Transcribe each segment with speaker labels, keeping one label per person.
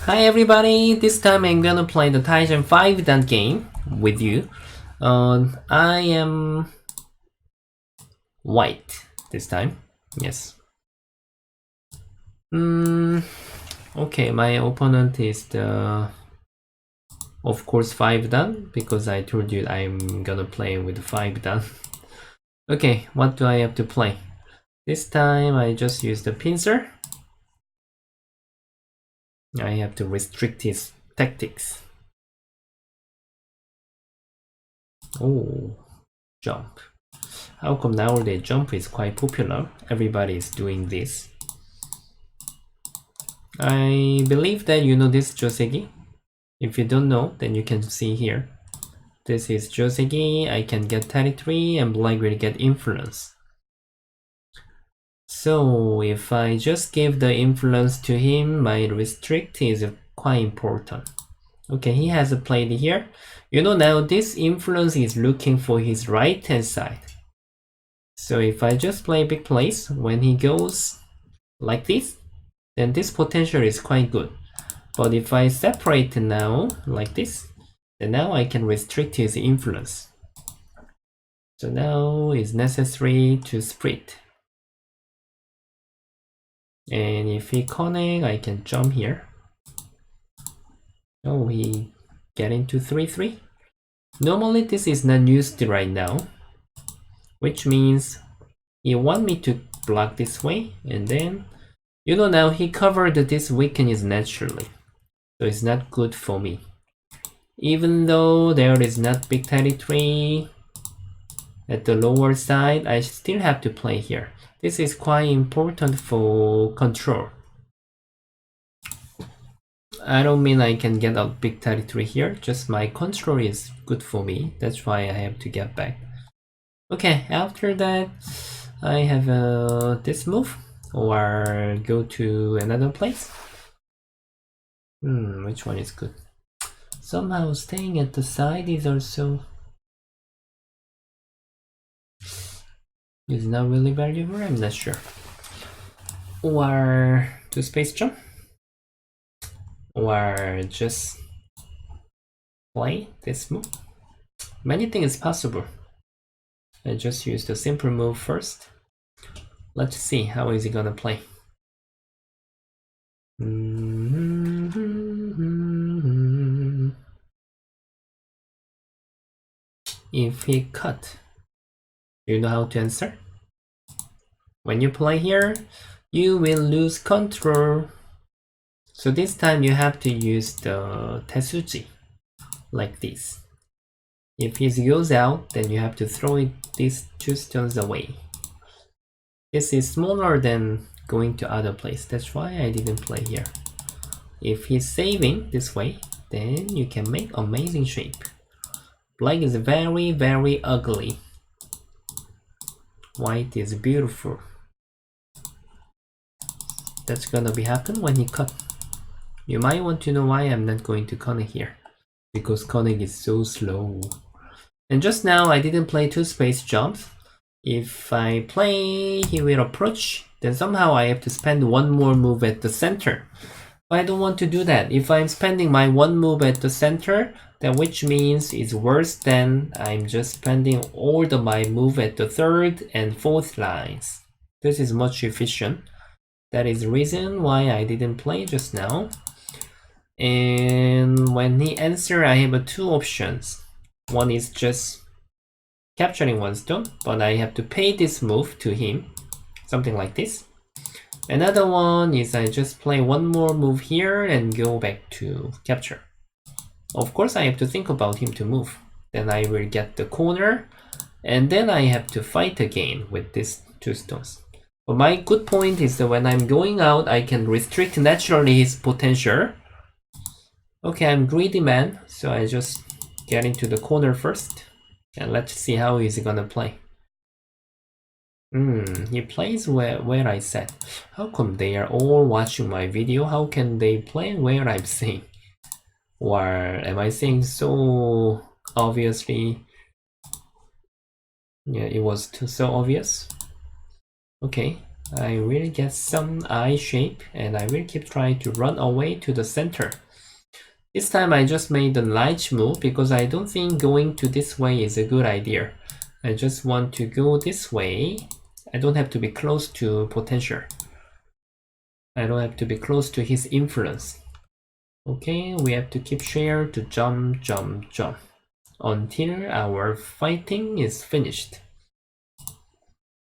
Speaker 1: Hi everybody, this time I'm gonna play the Tygem 5 Dan game with you. I am white this time, yes. Okay, my opponent is of course 5 Dan, because I told you I'm gonna play with 5 Dan. Okay, what do I have to play? This time I just use the pincer. I have to restrict his tactics. Oh, jump. How come nowadays jump is quite popular? Everybody is doing this. I believe that you know this Joseki. If you don't know, then you can see here. This is Joseki. I can get territory and black will get influence. So if I just give the influence to him, my restrict is quite important. Okay, he has played here. You know, now this influence is looking for his right hand side. So if I just play big place, when he goes like this, then this potential is quite good. But if I separate now like this, then now I can restrict his influence. So now it's necessary to split. And if he connect, I can jump here. Oh, he get into 3-3. Normally this is not used right now, which means he want me to block this way, and then you know now he covered this weakness naturally, so it's not good for me. Even though there is not big territory at the lower side, I still have to play here. This is quite important for control. I don't mean I can get a big territory here, just my control is good for me. That's why I have to get back. Okay, after that, I have this move, or go to another place. Which one is good? Somehow staying at the side is also is not really valuable, I'm not sure. Or to space jump, or just play this move. Many things is possible. I just use the simple move first. Let's see how is he gonna play. If he cut, you know how to answer? When you play here, you will lose control. So this time you have to use the Tetsuji, like this. If he goes out, then you have to throw these two stones away. This is smaller than going to other place, that's why I didn't play here. If he's saving this way, then you can make amazing shape. Black is very, very ugly. White is beautiful. That's gonna be happen when he cut. You might want to know why I'm not going to connect here, because connect is so slow. And just now I didn't play two space jumps. If I play, he will approach, then somehow I have to spend one more move at the center. But I don't want to do that. If I'm spending my one move at the center, then which means it's worse than I'm just spending all my move at the third and fourth lines. This is much efficient. That is the reason why I didn't play just now. And when he answer, I have two options. One is just capturing one stone, but I have to pay this move to him, something like this. Another one is I just play one more move here and go back to capture. Of course I have to think about him to move. Then I will get the corner, and then I have to fight again with these two stones. But my good point is that when I'm going out, I can restrict naturally his potential. Okay, I'm greedy man, so I just get into the corner first. And let's see how he's gonna play. He plays where I said. How come they are all watching my video? How can they play where I'm saying? Or am I saying so obviously? Yeah, it was so obvious. Okay, I will get some I shape and I will keep trying to run away to the center. This time I just made the light move because I don't think going to this way is a good idea. I just want to go this way. I don't have to be close to potential. I don't have to be close to his influence. Okay, we have to keep share to jump, jump, jump until our fighting is finished.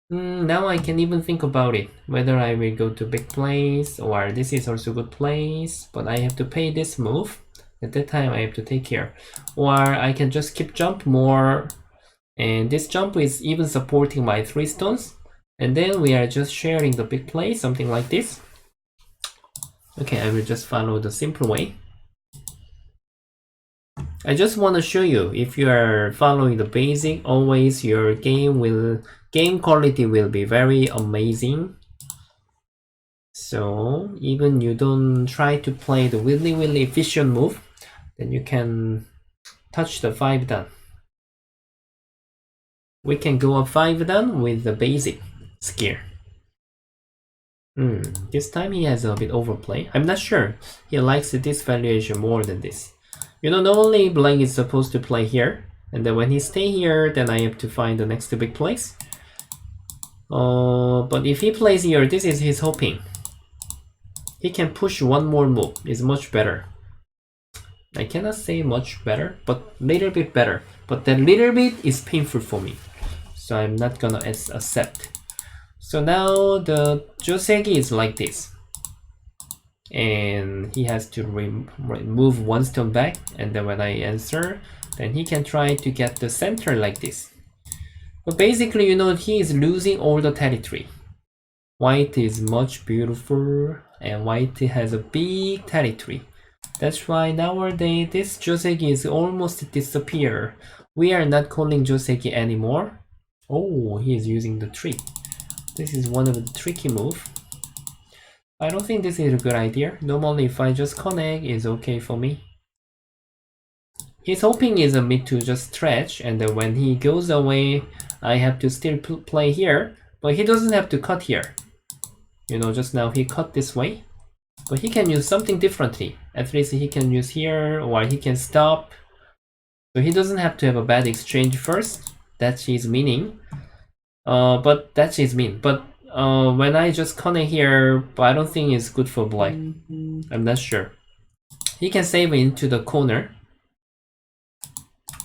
Speaker 1: Now I can even think about it, whether I will go to big place or this is also good place, but I have to pay this move. At that time I have to take care. Or I can just keep jump more, and this jump is even supporting my 3 stones, and then we are just sharing the big place, something like this. Okay, I will just follow the simple way. I just want to show you, if you are following the basic, always your game quality will be very amazing. So even you don't try to play the really efficient move, then you can touch the 5 dan. We can go up 5 dan with the basic skill. This time he has a bit overplay. I'm not sure. He likes this valuation more than this. You know, normally Blank is supposed to play here, and then when he stay here, then I have to find the next big place. But if he plays here, this is his hoping. He can push one more move. It's much better. I cannot say much better, but little bit better. But that little bit is painful for me, so I'm not gonna accept. So now the Joseki is like this, and he has to move 1 stone back, and then when I answer, then he can try to get the center like this. But basically, you know, he is losing all the territory. White is much beautiful, and white has a big territory. That's why nowadays this Joseki is almost disappear. We are not calling Joseki anymore. Oh, he is using the trick. This is one of the tricky move. I don't think this is a good idea. Normally if I just connect, it's okay for me. His hoping is a mid to just stretch, and then when he goes away, I have to still play here, but he doesn't have to cut here. You know, just now he cut this way, but he can use something differently. At least he can use here, or he can stop. So he doesn't have to have a bad exchange first. That's his meaning. But that's his mean. But when I just connect here, but I don't think it's good for Black. I'm not sure. He can save into the corner.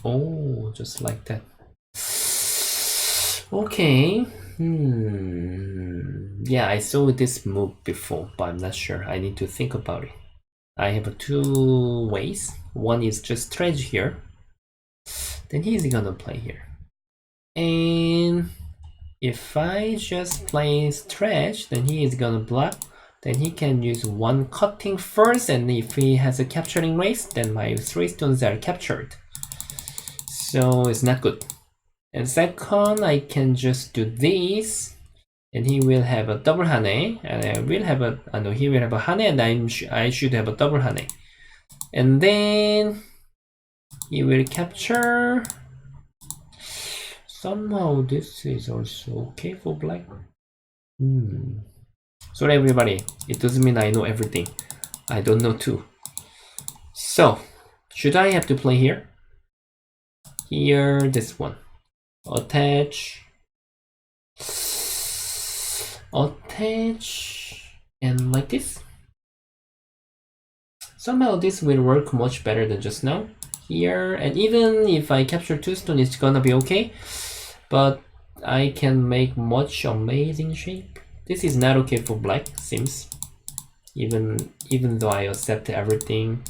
Speaker 1: Oh, just like that. Okay. Yeah, I saw this move before, but I'm not sure. I need to think about it. I have 2 ways. One is just stretch here. Then he's gonna play here. And if I just play stretch, then he is gonna block. Then he can use 1 cutting first, and if he has a capturing race, then my 3 stones are captured. So it's not good. And second, I can just do this, and he will have a double hane, and I will have a no, he will have a hane, and I should have a double hane. And then he will capture. Somehow this is also okay for Black. Sorry everybody, it doesn't mean I know everything. I don't know too. So, should I have to play here? Here, this one. Attach, and like this. Somehow this will work much better than just now. Here, and even if I capture 2 stone, it's gonna be okay. But I can make much amazing shape. This is not okay for Black, seems. Even though I accept everything,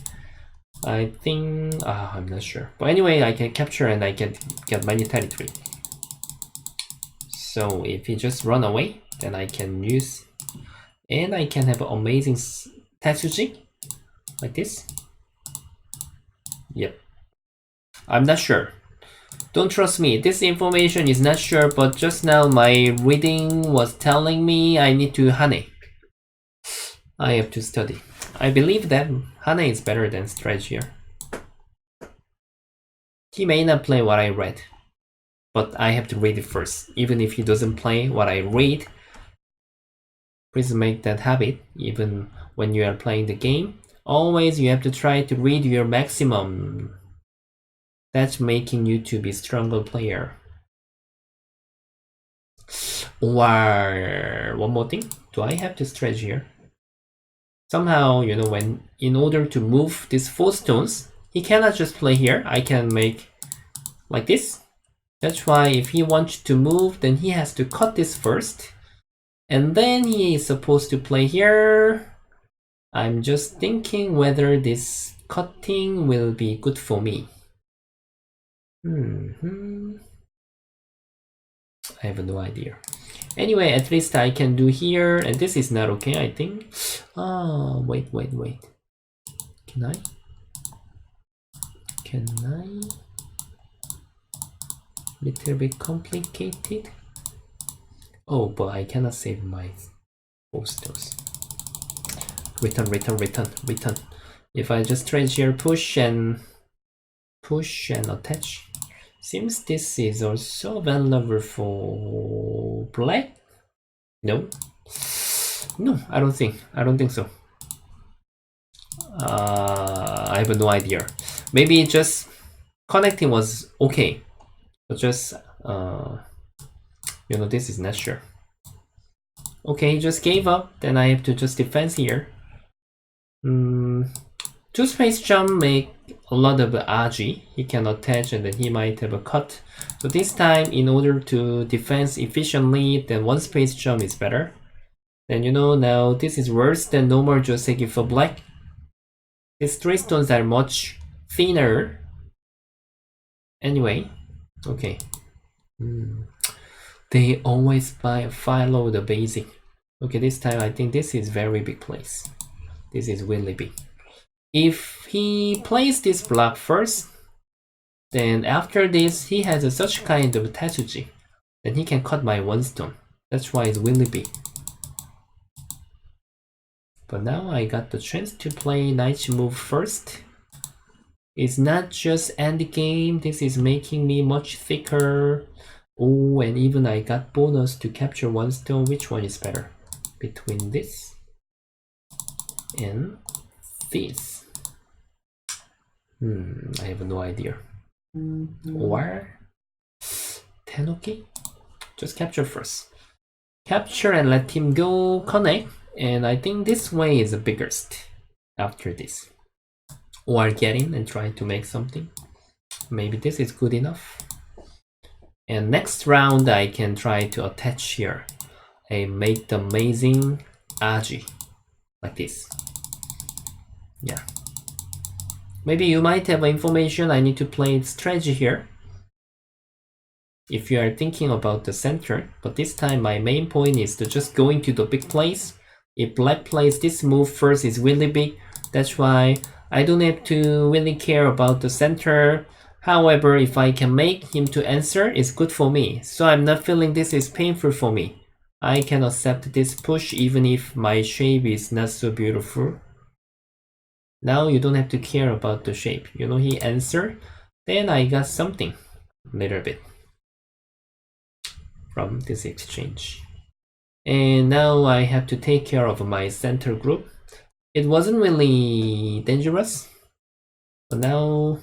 Speaker 1: I think I'm not sure. But anyway, I can capture and I can get many territory. So if he just run away, then I can use, and I can have an amazing Tetsuji like this. Yep. I'm not sure. Don't trust me. This information is not sure, but just now my reading was telling me I need to hane. I have to study. I believe that hane is better than stretch here. He may not play what I read, but I have to read it first. Even if he doesn't play what I read, Please make that habit even when you are playing the game. Always you have to try to read your maximum. That's making you to be stronger player. Or one more thing. Do I have to stretch here? Somehow, you know, when in order to move these 4 stones, he cannot just play here. I can make like this. That's why if he wants to move, then he has to cut this first. And then he is supposed to play here. I'm just thinking whether this cutting will be good for me. I have no idea. Anyway, at least I can do here, and this is not okay, I think. Oh, wait. Can I? Little bit complicated. Oh, but I cannot save my posters. Return. If I just stretch here, push and attach. Seems this is also available for black. No, I don't think so. I have no idea. Maybe just connecting was okay, but just you know, this is not sure. Okay, just gave up. Then I have to just defense here. 2 space jump make a lot of RG. He can attach and then he might have a cut. So this time, in order to defense efficiently, then 1 space jump is better. Then you know, now this is worse than normal Joseki for black. These 3 stones are much thinner. Anyway, okay. They always follow the basic. Okay, this time I think this is very big place. This is really big. If he plays this block first, then after this he has such kind of Tetsuji, then he can cut my 1 stone. That's why it's really big. But now I got the chance to play nice move first. It's not just end game, this is making me much thicker. Oh, and even I got bonus to capture 1 stone. Which one is better? Between this and this. I have no idea. Or Tenoki? Just capture first. Capture and let him go connect. And I think this way is the biggest after this. Or get in and try to make something. Maybe this is good enough. And next round I can try to attach here and make the amazing Aji like this. Yeah. Maybe you might have information I need to play strategy here. If you are thinking about the center, but this time my main point is to just go into the big place. If black plays this move first is really big, that's why I don't have to really care about the center. However, if I can make him to answer, it's good for me. So I'm not feeling this is painful for me. I can accept this push even if my shape is not so beautiful. Now you don't have to care about the shape. You know, he answered, then I got something, little bit, from this exchange. And now I have to take care of my center group. It wasn't really dangerous, but now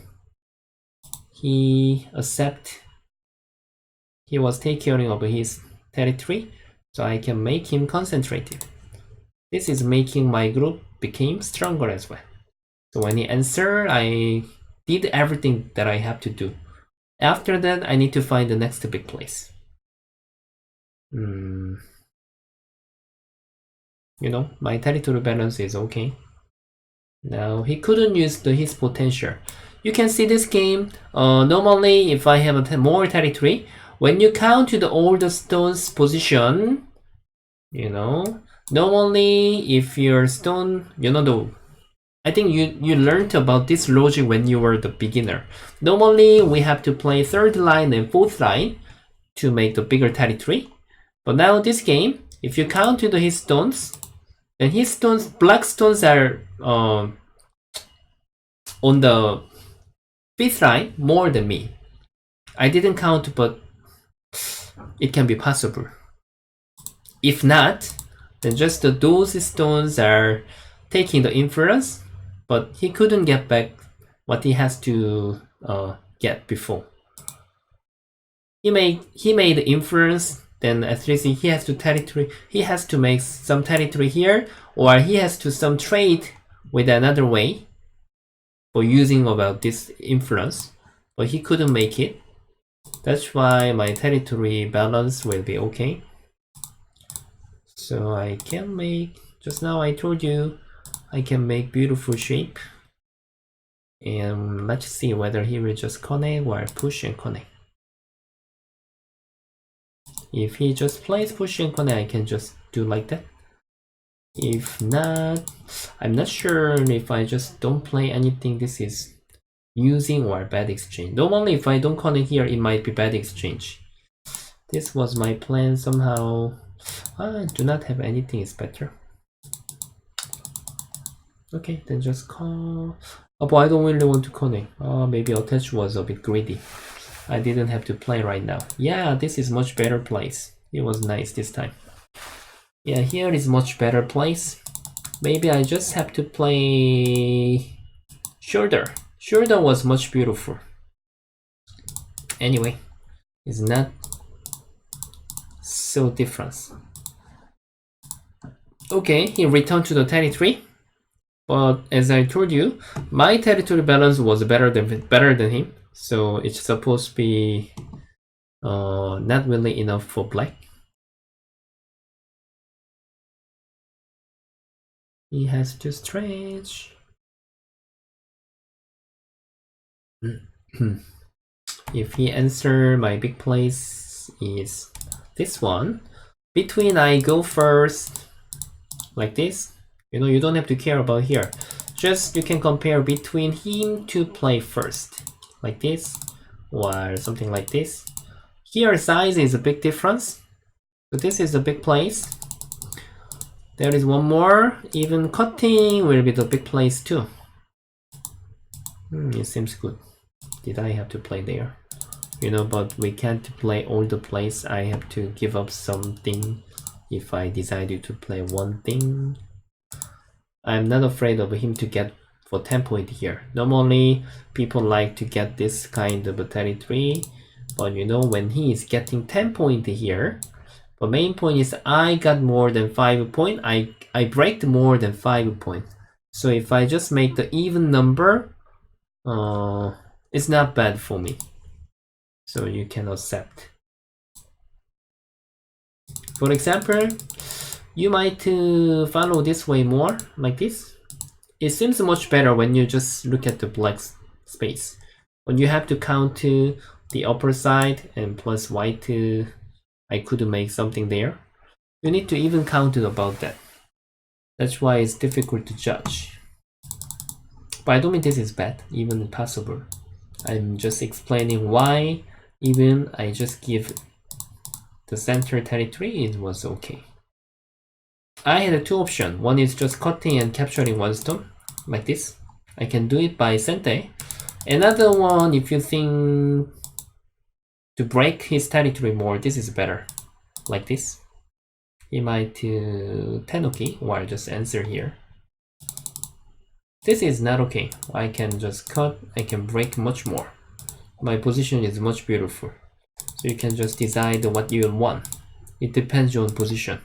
Speaker 1: he was taking care of his territory, so I can make him concentrated. This is making my group became stronger as well. So when he answered, I did everything that I have to do. After that, I need to find the next big place. You know, my territory balance is okay. Now he couldn't use his potential. You can see this game, normally if I have more territory, when you count to all the stones position, you know, normally if your stone, you know, I think you learned about this logic when you were the beginner. Normally we have to play 3rd line and 4th line to make the bigger territory. But now this game, if you count to his stones, then his stones, black stones are on the 5th line more than me. I didn't count, but it can be possible. If not, then just those stones are taking the influence, but he couldn't get back what he has to get before. He made the influence, then at least he has to territory. He has to make some territory here, or he has to some trade with another way for using about this influence, but he couldn't make it. That's why my territory balance will be okay. So I can make, just now I told you, I can make beautiful shape. And let's see whether he will just connect or push and connect. If he just plays push and connect, I can just do like that. If not, I'm not sure if I just don't play anything, this is using or bad exchange. Normally if I don't connect here, it might be bad exchange. This was my plan somehow. I do not have anything is better. Okay, then just call. Oh, but I don't really want to connect. Maybe attach was a bit greedy. I didn't have to play right now. Yeah, this is much better place. It was nice this time. Yeah, here is much better place. Maybe I just have to play shoulder. Shoulder was much beautiful. Anyway, it's not so different. Okay, he returned to the territory. But as I told you, my territory balance was better than him. So it's supposed to be not really enough for black. He has to stretch. If he answer, my big place is this one. Between I go first, like this. You know, you don't have to care about here. Just you can compare between him to play first, like this, or something like this. Here size is a big difference. So this is a big place. There is one more. Even cutting will be the big place too. It seems good. Did I have to play there? You know, but we can't play all the plays. I have to give up something if I decided to play one thing. I'm not afraid of him to get for 10 point here. Normally, people like to get this kind of a territory, but you know, when he is getting 10 point here, the main point is I got more than 5 point. I break more than 5 point. So if I just make the even number, it's not bad for me. So you can accept. For example, you might follow this way more, like this. It seems much better when you just look at the black space. When you have to count to the upper side and plus white, I could make something there. You need to even count about that. That's why it's difficult to judge. But I don't mean this is bad, even possible. I'm just explaining why even I just give the center territory, it was okay. I had two options. One is just cutting and capturing one stone, like this. I can do it by Sente. Another one, if you think to break his territory more, this is better, like this. He might Tenuki, or just answer here. This is not okay. I can just cut, I can break much more. My position is much beautiful. So you can just decide what you want. It depends on position.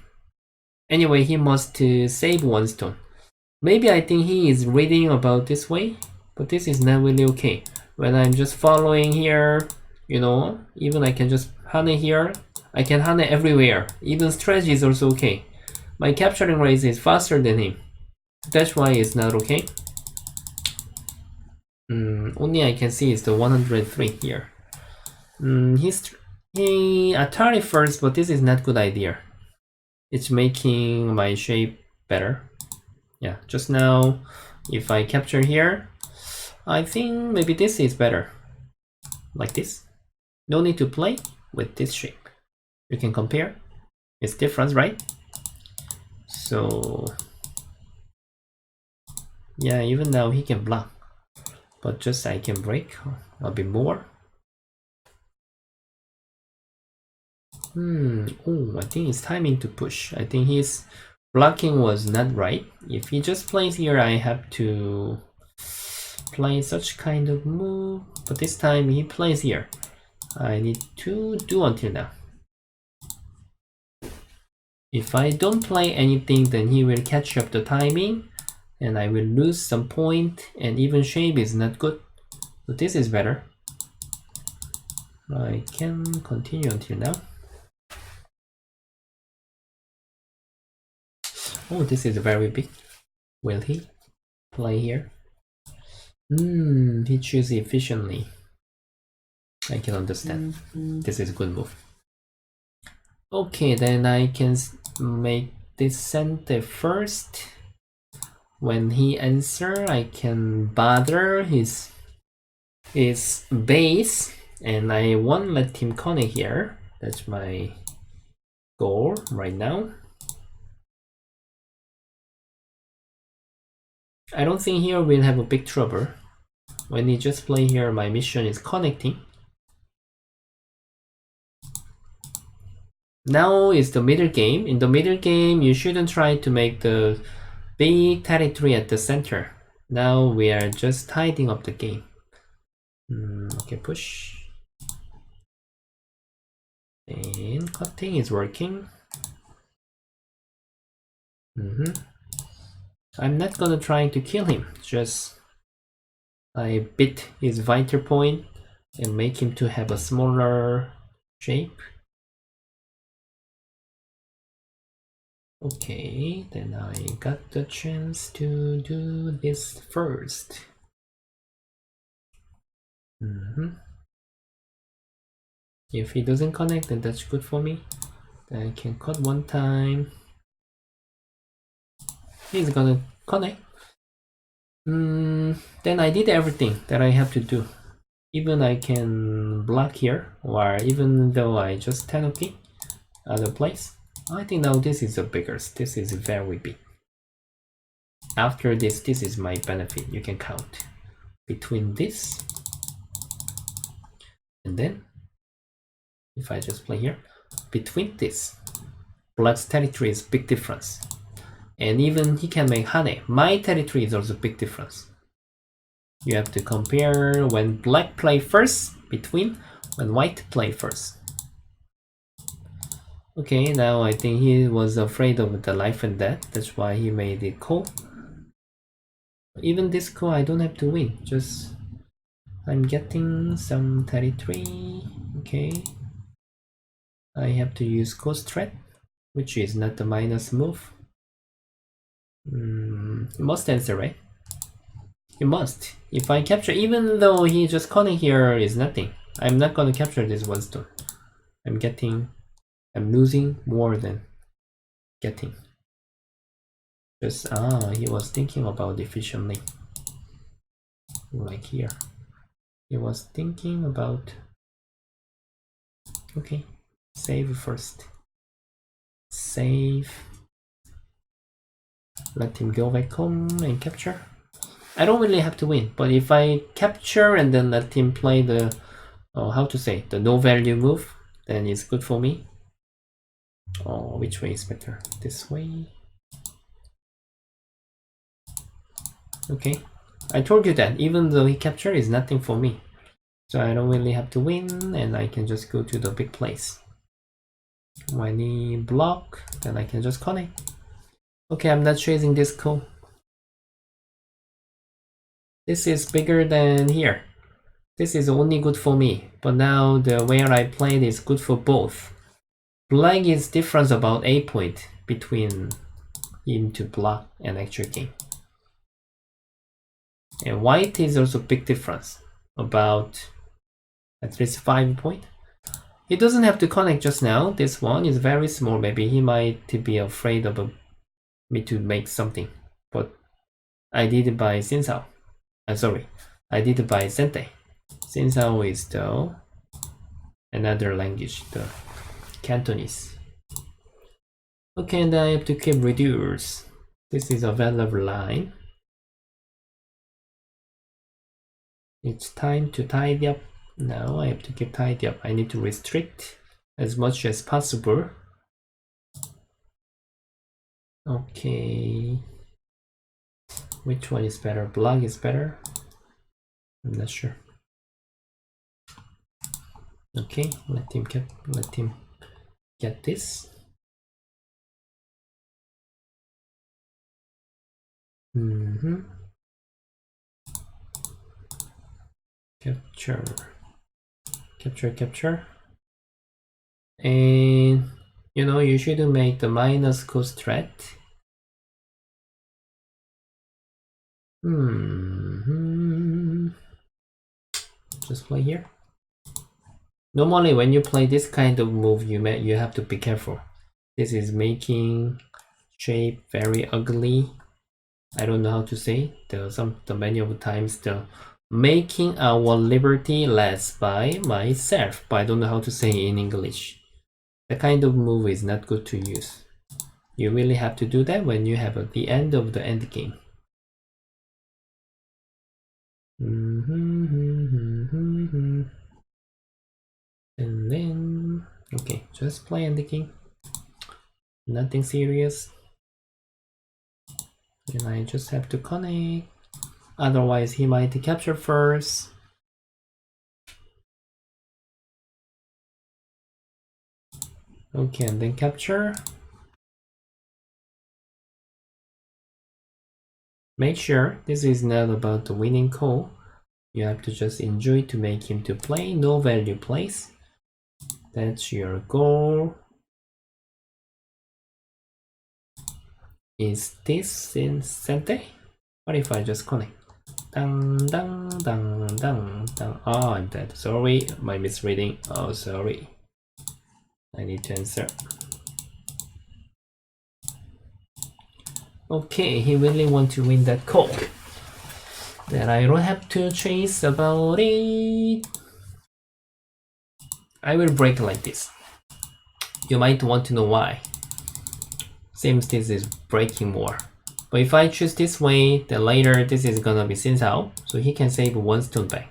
Speaker 1: Anyway, he must save one stone. Maybe I think he is reading about this way, but this is not really okay. When I'm just following here, you know, even I can just hane here. I can hane everywhere. Even stretch is also okay. My capturing rate is faster than him. That's why it's not okay. Only I can see is the 103 here. He Atari first, but this is not good idea. It's making my shape better. Yeah, just now, if I capture here, I think maybe this is better. Like this. No need to play with this shape. You can compare. It's different, right? So, yeah, even now he can block. But just I can break a bit more. Oh, I think it's timing to push. I think he's blocking was not right. If he just plays here, I have to play such kind of move, but this time he plays here. I need to do until now. If I don't play anything, then he will catch up the timing and I will lose some point, and even shape is not good. So this is better. I can continue until now. Oh, this is very big. Will he play here? He chooses efficiently. I can understand. This is a good move. Okay, then I can make this center first. When he answer, I can bother his base, and I won't let him connect here. That's my goal right now. I don't think here we'll have a big trouble. When he just play here, my mission is connecting. Now is the middle game. In the middle game, you shouldn't try to make the big territory at the center. Now we are just tidying up the game. Okay, push. And cutting is working. I'm not gonna try to kill him, just I bit his vital point and make him to have a smaller shape. Okay, then I got the chance to do this first. If he doesn't connect, then that's good for me. Then I can cut one time. He's gonna connect. Then I did everything that I have to do. Even I can block here, or even though I just Tanuki other place. I think now this is the biggest. This is very big. After this is my benefit. You can count between this and then if I just play here, between this, Black's territory is big difference. And even he can make Hane. My territory is also big difference. You have to compare when Black play first, between when White play first. Okay, now I think he was afraid of the life and death. That's why he made it call. Even this call, I don't have to win. Just I'm getting some territory. Okay. I have to use Ghost Threat, which is not the minus move. He must answer, right? He must. If I capture, even though he just connect here is nothing, I'm not gonna capture this one stone. I'm losing more than getting. Just he was thinking about efficiently. Like here. He was thinking about okay. Save first. Save. Let him go back home and capture. I don't really have to win, but if I capture and then let him play the the no value move, then it's good for me. Oh, which way is better? This way. Okay. I told you that even though he captured is nothing for me. So I don't really have to win and I can just go to the big place. When he block, then I can just connect. Okay, I'm not chasing this cool. This is bigger than here. This is only good for me, but now the way I played is good for both. Black is difference about 8 point between him to block and actual game. And white is also big difference, about at least 5 point. He doesn't have to connect just now. This one is very small. Maybe he might be afraid of me to make something, but I did it by Sinsao. Sorry, I did it by Sente. Sinsao is the another language, the Cantonese. Okay, and I have to keep reduce. This is a valuable line. It's time to tidy up. Now I have to keep tidy up. I need to restrict as much as possible. Okay. Which one is better? Block is better? I'm not sure. Okay, let him get this. Capture. And you should make the minus cost threat. Just play here. Normally when you play this kind of move, you have to be careful. This is making shape very ugly. I don't know how to say. The many of times the making our liberty less by myself, but I don't know how to say in English. The kind of move is not good to use. You really have to do that when you have at the end of the end game. And then, okay, just play end game. Nothing serious. And I just have to connect. Otherwise, he might capture first. Okay, and then capture. Make sure this is not about the winning call. You have to just enjoy to make him to play, no value plays. That's your goal. Is this in Sente? What if I just connect? Dang, dang, dang, dang, dang. Oh, I'm dead. Sorry, my misreading. Oh, sorry. I need to answer. Okay, he really want to win that call. Then I don't have to chase about it. I will break like this. You might want to know why. Seems this is breaking more. But if I choose this way, then later this is gonna be Xin Cao, so he can save one stone back.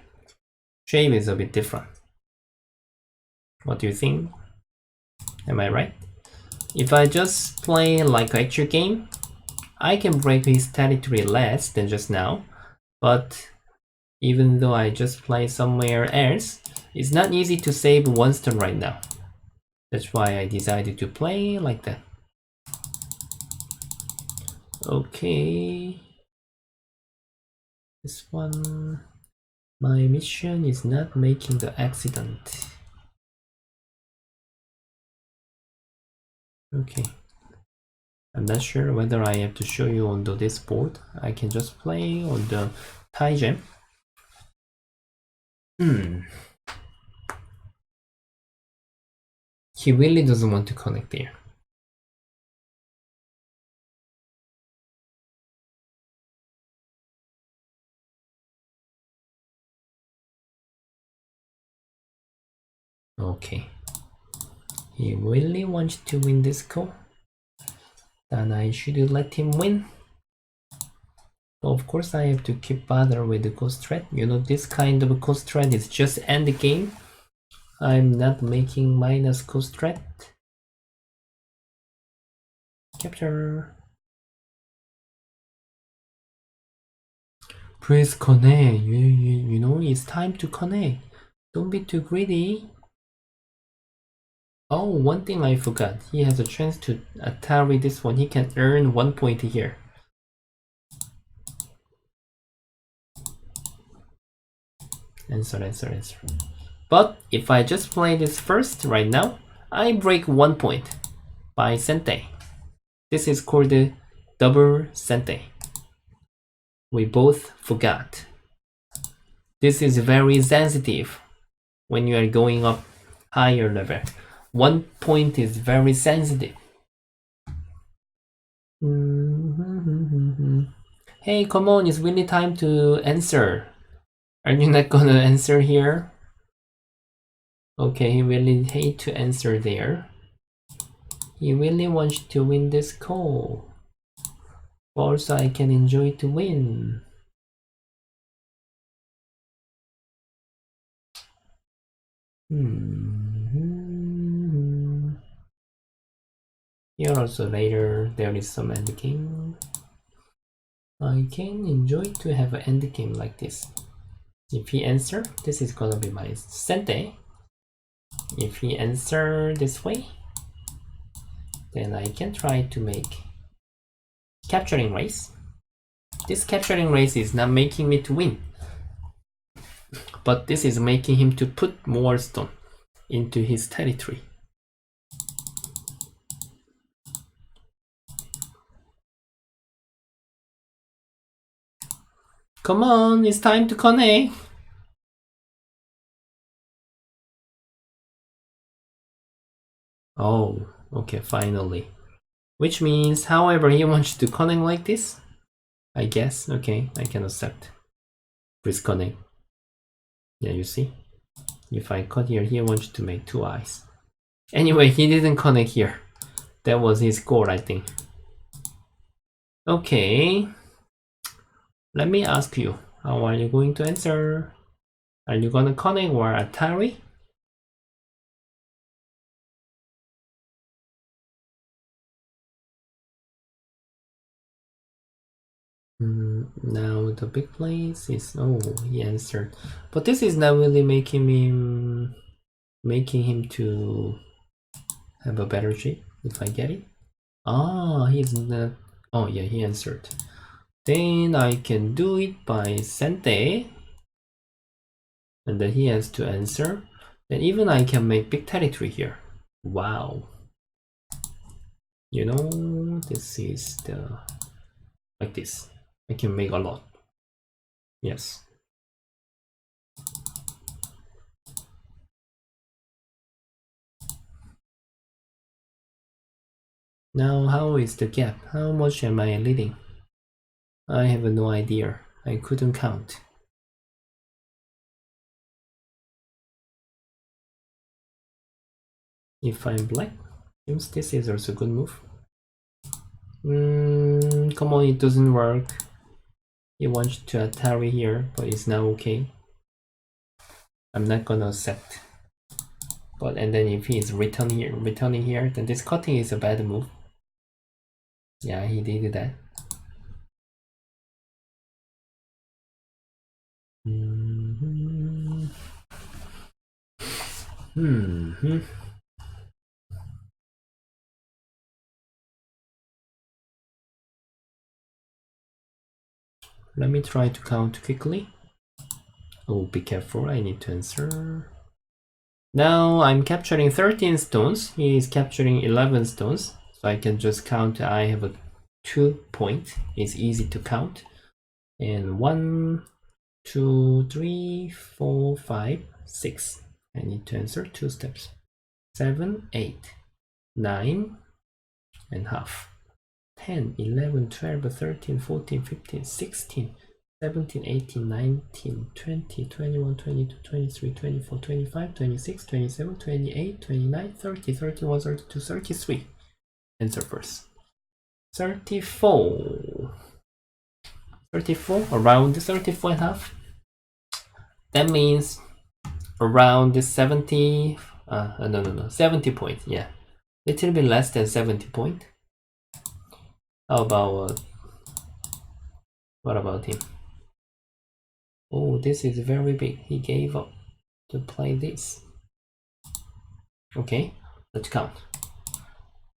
Speaker 1: Shape is a bit different. What do you think? Am I right? If I just play like an actual game, I can break his territory less than just now, but even though I just play somewhere else, it's not easy to save one stone right now. That's why I decided to play like that. Okay. This one, my mission is not making the accident. Okay. I'm not sure whether I have to show you on this board. I can just play on the Tygem. He really doesn't want to connect there. Okay. He really wants to win this call. Then I should let him win. Of course, I have to keep bother with the ghost threat. This kind of ghost threat is just end the game. I'm not making minus ghost threat. Capture. Please connect. You know it's time to connect. Don't be too greedy. Oh, one thing I forgot. He has a chance to Atari this one. He can earn 1 point here. Answer. But if I just play this first right now, I break 1 point by Sente. This is called the double Sente. We both forgot. This is very sensitive when you are going up higher level. 1 point is very sensitive. Hey, come on, it's really time to answer. Are you not gonna answer here? Okay, he really hate to answer there. He really wants to win this call. Also, I can enjoy to win. Here also later there is some endgame. I can enjoy to have an endgame like this. If he answer, this is gonna be my sente. If he answer this way, then I can try to make capturing race. This capturing race is not making me to win, but this is making him to put more stone into his territory. Come on, it's time to connect. Oh, okay, finally. Which means, however, he wants to connect like this. I guess, okay, I can accept. Please connect. Yeah, you see? If I cut here, he wants to make 2 eyes. Anyway, he didn't connect here. That was his goal, I think. Okay. Let me ask you, how are you going to answer? Are you gonna connect or Atari? Now the big place is, oh, he answered. But this is not really making him to have a better shape, if I get it. Ah, he's not, oh yeah, he answered. Then I can do it by Sente. And then he has to answer. Then even I can make big territory here. Wow. You know, this is the, like this. I can make a lot. Yes. Now, how is the gap? How much am I leading? I have no idea. I couldn't count. If I'm black, seems this is also a good move. Come on, it doesn't work. He wants to Atari here, but it's now okay. I'm not gonna accept. But and then if he's returning here, then this cutting is a bad move. Yeah, he did that. Let me try to count quickly. Oh, be careful, I need to answer. Now I'm capturing 13 stones. He is capturing 11 stones. So I can just count. I have a 2 point. It's easy to count. And 1, 2, 3, 4, 5, 6. I need to answer 2 steps. 7, 8, 9 and half. 10, 11, 12, 13, 14, 15, 16, 17, 18, 19, 20, 21, 22, 23, 24, 25, 26, 27, 28, 29, 30, 31, 32, 33. Answer first. 34. 34, around 34 and a half. That means around 70, no, 70 point, yeah. Little bit less than 70 point. How about, what about him? Oh, this is very big. He gave up to play this. Okay, let's count.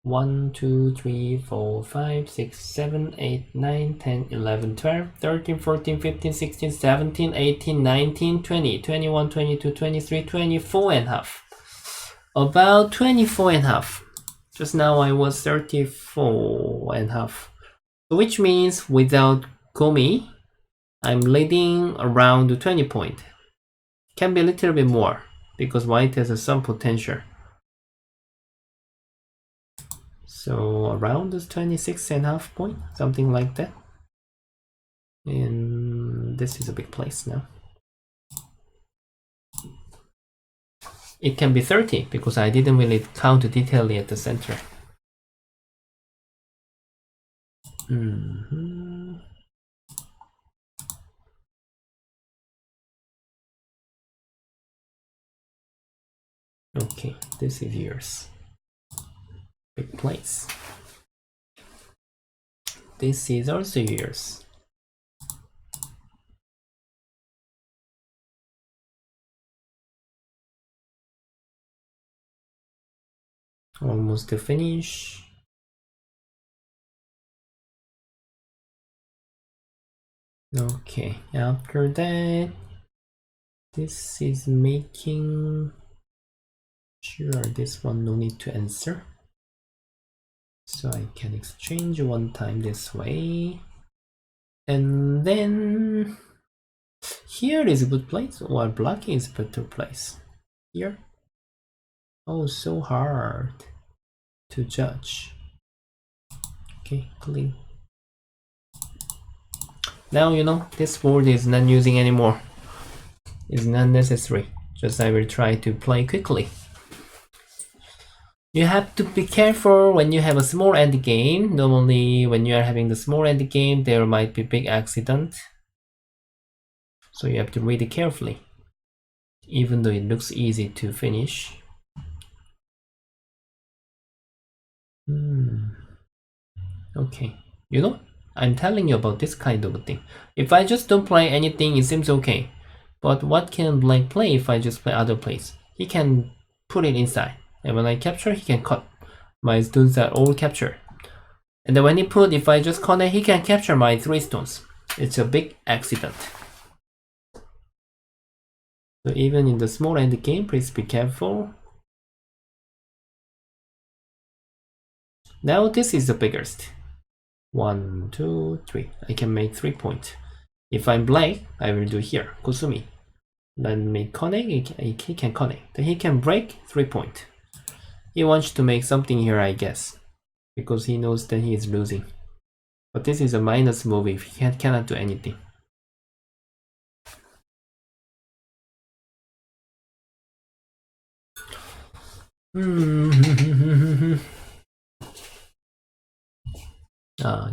Speaker 1: 1, 2, 3, 4, 5, 6, 7, 8, 9, 10, 11, 12, 13, 14, 15, 16, 17, 18, 19, 20, 21, 22, 23, 24 and a half. About 24 and a half. Just now I was 34 and a half. Which means without Gomi, I'm leading around 20 point. Can be a little bit more because white has some potential. So around 26 and a half point, something like that. And this is a big place now. It can be 30 because I didn't really count detailedly at the center. Okay, this is yours. Big place. This is also yours. Almost to finish. Okay, after that, this is making sure this one no need to answer. So I can exchange one time this way. And then here is a good place, or blocking is better place. Here. Oh, so hard to judge. Okay, clean. Now you know this board is not using anymore. It's not necessary. Just I will try to play quickly. You have to be careful when you have a small end game. Normally when you are having the small end game, there might be big accident. So you have to read it carefully. Even though it looks easy to finish. Okay, you know, I'm telling you about this kind of a thing. If I just don't play anything, it seems okay. But what can Blank play if I just play other plays? He can put it inside. And when I capture, he can cut. My stones are all captured. And then when he put, if I just connect, he can capture my 3 stones. It's a big accident. So even in the small end game, please be careful. Now this is the biggest. 1, 2, 3. I can make 3 points. If I'm Blank, I will do here, Kusumi. Then make connect, he can connect. Then he can break 3 points. He wants to make something here, I guess. Because he knows that he is losing. But this is a minus move if he cannot do anything.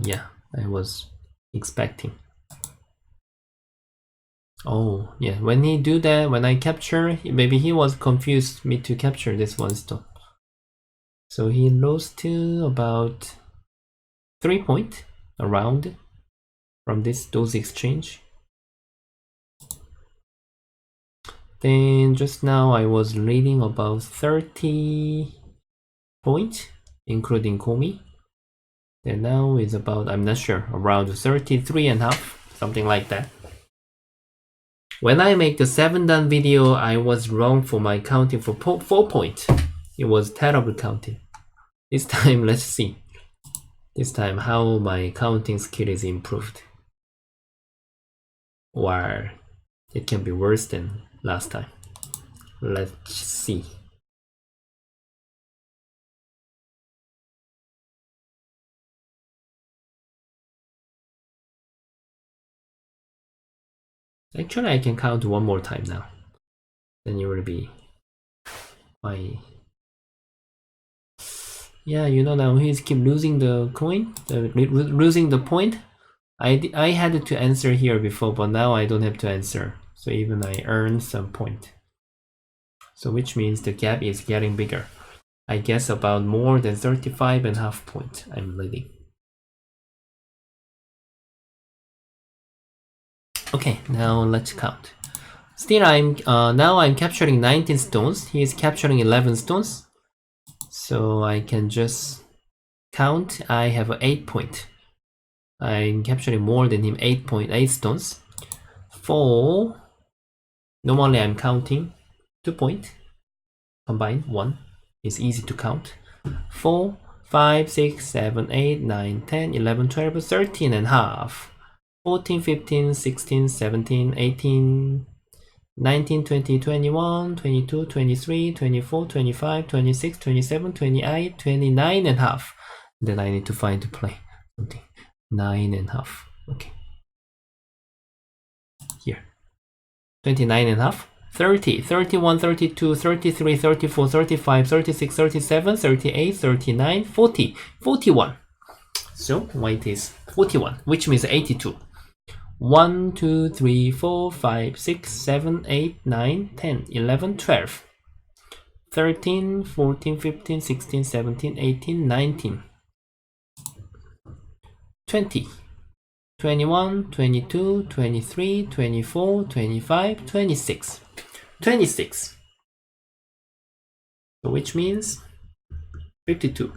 Speaker 1: Yeah, I was expecting. Oh, yeah, when he do that, when I capture, maybe he was confused me to capture this one stone. So he lost to about 3 points around from those exchange. Then just now I was leading about 30 points, including Komi. Then now is about, I'm not sure, around 33.5, something like that. When I make the 7 done video, I was wrong for my counting for 4 points. It was terrible counting. This time, let's see. This time, how my counting skill is improved. Or it can be worse than last time. Let's see. Actually, I can count one more time now. Then you will be my... Yeah, you know, now he's keep losing the coin, losing the point. I had to answer here before, but now I don't have to answer. So even I earn some point. So which means the gap is getting bigger. I guess about more than 35.5 points I'm leading. Okay, now let's count. Still, now I'm capturing 19 stones. He is capturing 11 stones. So I can just count. I have 8 points. I'm capturing more than him, 8.8 stones. 4. Normally I'm counting 2 points. Combined 1. It's easy to count. 4, 5, 6, 7, 8, 9, 10, 11, 12, 13 and a half. 14, 15, 16, 17, 18, 19, 20, 21, 22, 23, 24, 25, 26, 27, 28, 29 and a half. Then I need to find the play. Something. 9 and a half. Okay. Here. 29 and a half. 30, 31, 32, 33, 34, 35, 36, 37, 38, 39, 40, 41. So white is 41, which means 82. 1, 2, 3, 4, 5, 6, 7, 8, 9, 10, 11, 12, 13, 14, 15, 16, 17, 18, 19, 20, 21, 22, 23, 24, 25, 26. 26. So which means 52.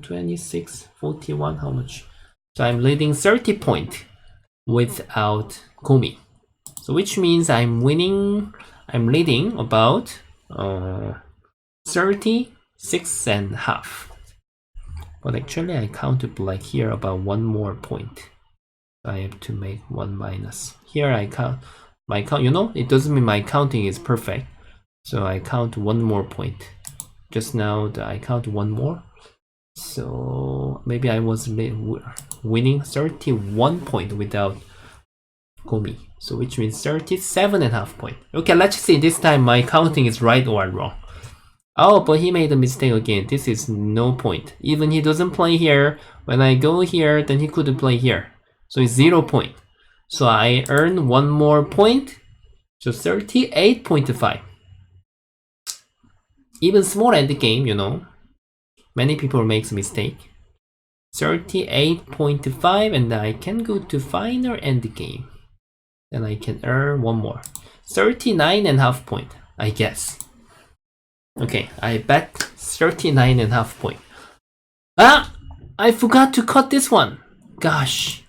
Speaker 1: 26, 41, how much? So I'm leading 30 points without Komi. So which means I'm leading about 36.5. But actually I counted like here about one more point. I have to make one minus. Here I count my count, you know, it doesn't mean my counting is perfect. So I count one more point. Just now I count one more. So maybe I was winning 31 point without Komi. So which means 37.5 point. Okay, let's see this time my counting is right or wrong. Oh, but he made a mistake again. This is no point. Even he doesn't play here. When I go here, then he couldn't play here. So it's 0 point. So I earn one more point. So 38.5. Even small end game, you know. Many people makes mistake. 38.5 and I can go to final end game. Then I can earn one more. 39.5 point, I guess. Okay, I bet 39.5 point. Ah! I forgot to cut this one. Gosh.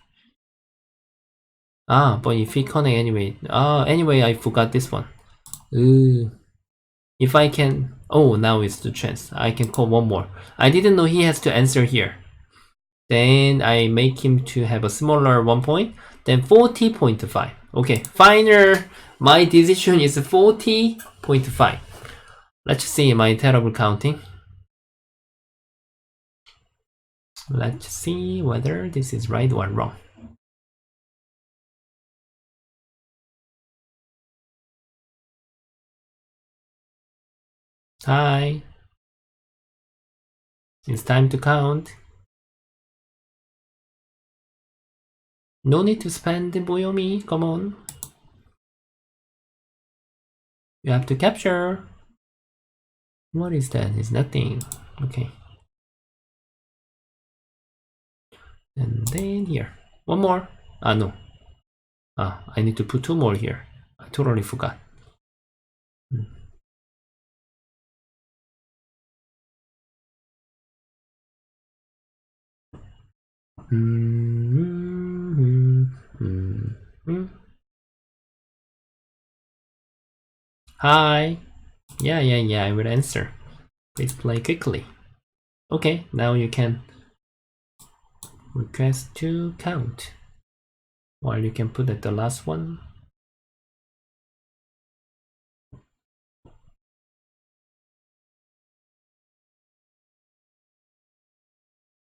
Speaker 1: Ah, but if he connect anyway. Anyway, I forgot this one. Ooh. If I can... Oh, now is the chance. I can call one more. I didn't know he has to answer here. Then I make him to have a smaller 1 point. Then 40.5. Okay, final. My decision is 40.5. Let's see my terrible counting. Let's see whether this is right or wrong. Hi. It's time to count. No need to spend the Boyomi, come on. You have to capture. What is that? It's nothing. Okay. And then here. One more. Ah, no. Ah, I need to put two more here. I totally forgot. Hi. Yeah, I will answer. Please play quickly. Okay, now you can request to count. Or you can put at the last one.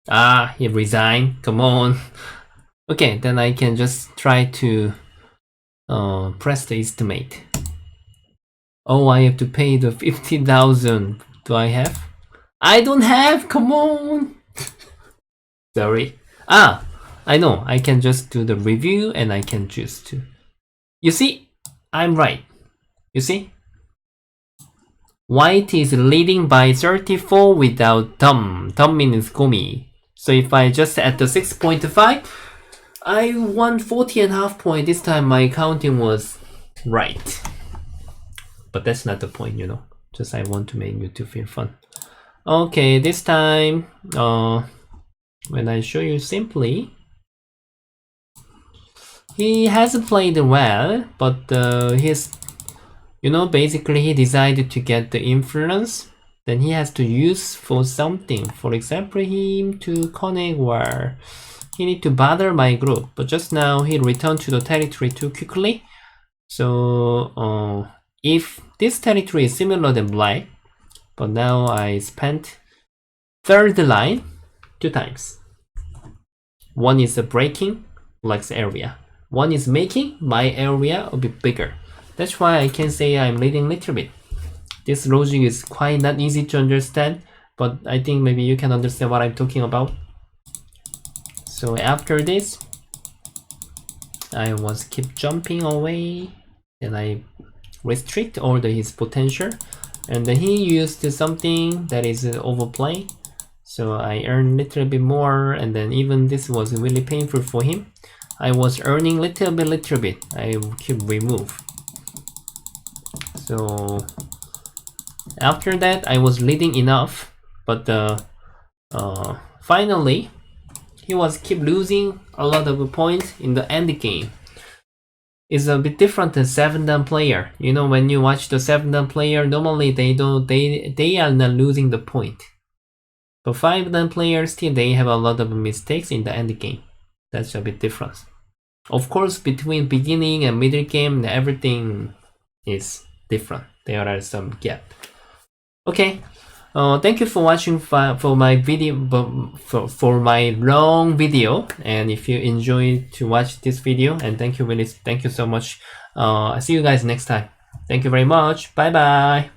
Speaker 1: Ah, he resigned. Come on. Okay, then I can just try to press the estimate. Oh, I have to pay the 50,000. Do I have? I don't have. Come on. Sorry. Ah, I know. I can just do the review and I can choose to. You see, I'm right. You see? White is leading by 34 without Tom. Tom means Komi. So if I just add the 6.5, I won 40.5 points. This time my counting was right. But that's not the point, you know. Just I want to make you to feel fun. Okay, this time, when I show you simply, he hasn't played well, but you know, basically he decided to get the influence. Then he has to use for something. For example, him to connect or he need to bother my group. But just now he returned to the territory too quickly. So if this territory is similar than black, but now I spent third line 2 times. One is breaking black's area. One is making my area a bit bigger. That's why I can say I'm leading a little bit. This logic is quite not easy to understand, but I think maybe you can understand what I'm talking about. So after this, I was keep jumping away, and I restrict all his potential, and then he used something that is overplay. So I earned a little bit more, and then even this was really painful for him. I was earning little bit. I keep remove. So after that, I was leading enough, but finally, he was keep losing a lot of points in the end game. It's a bit different than 7-dan player. You know, when you watch the 7-dan player, normally they are not losing the point. But 5-dan players still they have a lot of mistakes in the end game. That's a bit different. Of course, between beginning and middle game, everything is different. There are some gap. Okay. Thank you for watching for my video, for my long video. And if you enjoyed to watch this video, and thank you so much. I'll see you guys next time. Thank you very much. Bye bye.